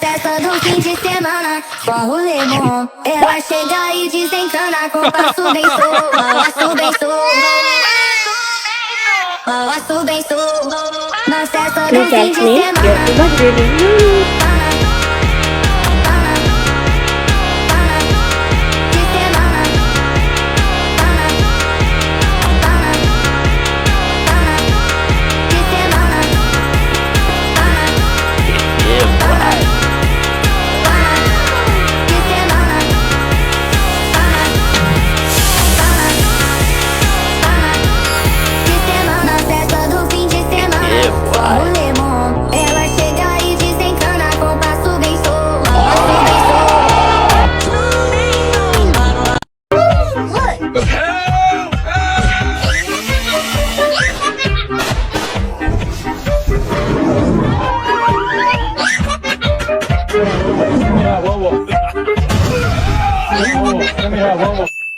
festa do fim de semana, só rolê bom. Ela chega e desencana com passo bem solto, passo bem solto, passo bem solto. Na festa do fim de semana. Let me have one more.